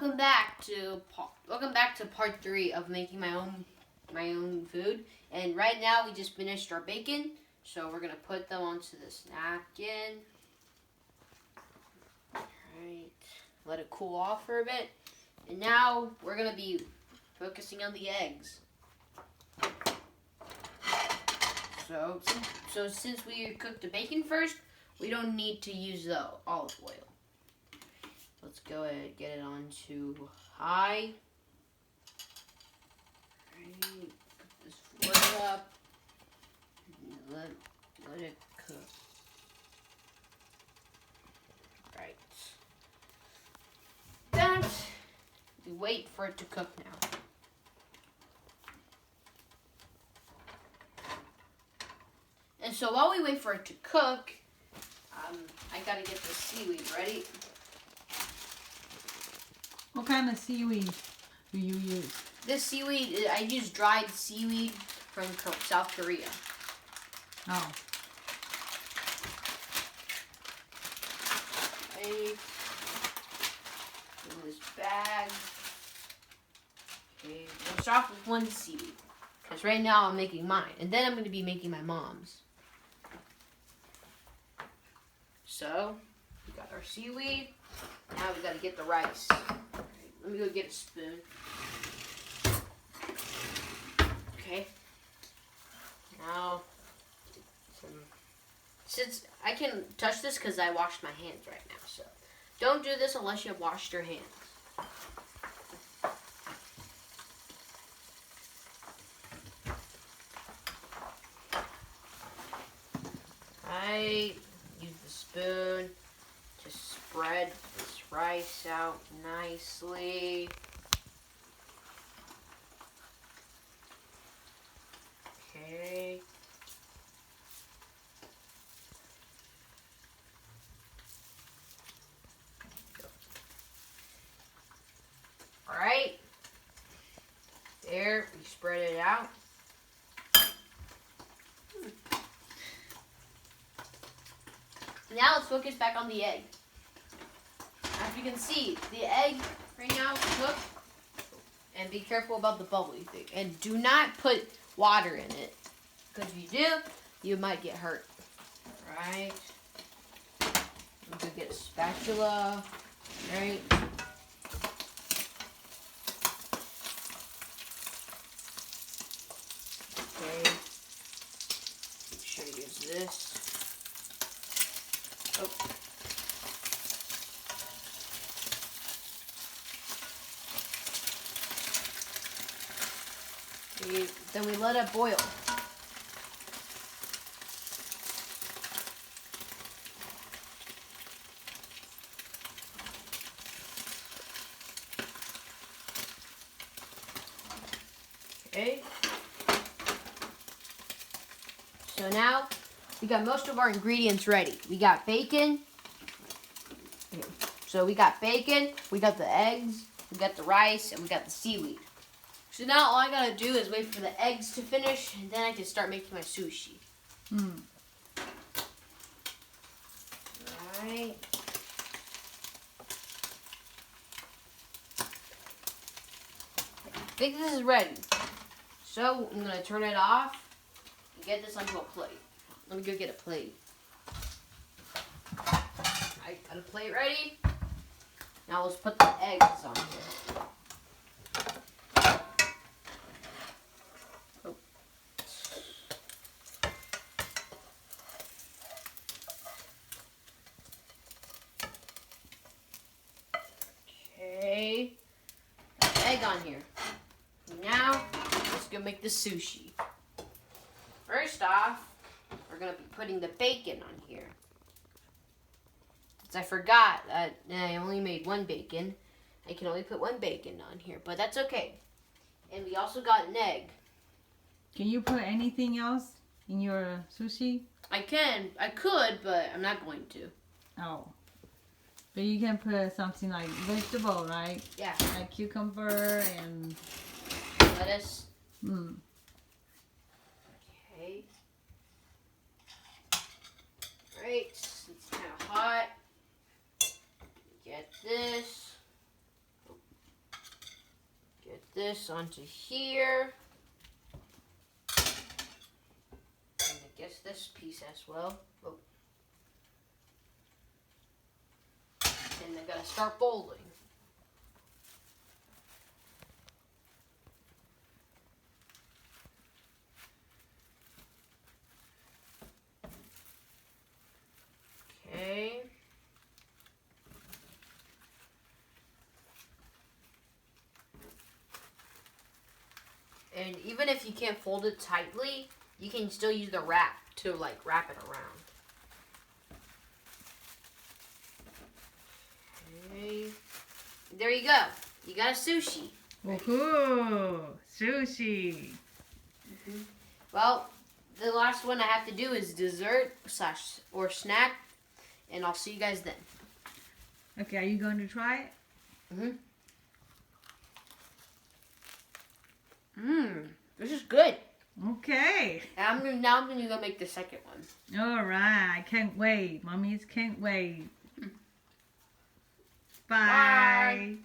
welcome back to part 3 of making my own food. And right now we just finished our bacon, so we're gonna put them onto this napkin. Alright, let it cool off for a bit. And now we're gonna be focusing on the eggs. So since we cooked the bacon first, we don't need to use the olive oil. Let's go ahead and get it on to high. Right, put this floor up. Let it cook. Right. That. We wait for it to cook now. And so while we wait for it to cook, I gotta get the seaweed ready. What kind of seaweed do you use? This seaweed, I use dried seaweed from South Korea. Oh. Right. In this bag. Okay, we'll start off with one seaweed. Because right now I'm making mine. And then I'm going to be making my mom's. So, we got our seaweed. Now we got to get the rice. Right, let me go get a spoon. Okay. Now, since I can touch this because I washed my hands right now. So, don't do this unless you have washed your hands. Right. Use the spoon to spread this rice out nicely. Okay. Alright. There, we spread it out. Now let's focus back on the egg. As you can see, the egg right now is cooked. And be careful about the bubbly thing. And do not put water in it. Because if you do, you might get hurt. Right. I'm going to get a spatula. Right. Okay. Make sure you use this. Oh. Then we let it boil. Okay. So now we got most of our ingredients ready. We got bacon. So we got bacon, we got the eggs, we got the rice, and we got the seaweed. So now all I gotta do is wait for the eggs to finish, and then I can start making my sushi. Alright. I think this is ready. So I'm gonna turn it off and get this onto a plate. Let me go get a plate. I got a plate ready. Now let's put the eggs on here. Oh. Okay. Got the egg on here. Now, let's go make the sushi. First off, we're going to be putting the bacon on here. Since I forgot that I only made one bacon, I can only put one bacon on here, but that's okay. And we also got an egg. Can you put anything else in your sushi? I could, but I'm not going to. Oh. But you can put something like vegetable, right? Yeah. Like cucumber and lettuce. Okay. Right, it's kind of hot. Get this. this onto here. And I guess this piece as well. Oh. And I gotta start folding. Okay. And even if you can't fold it tightly, you can still use the wrap to like wrap it around. Okay. There you go. You got a sushi. Woohoo! Sushi. Well, the last one I have to do is dessert or snack, and I'll see you guys then. Okay, are you going to try it? This is good. Okay. And now I'm gonna go make the second one. All right. Can't wait. Mommies can't wait. Bye. Bye.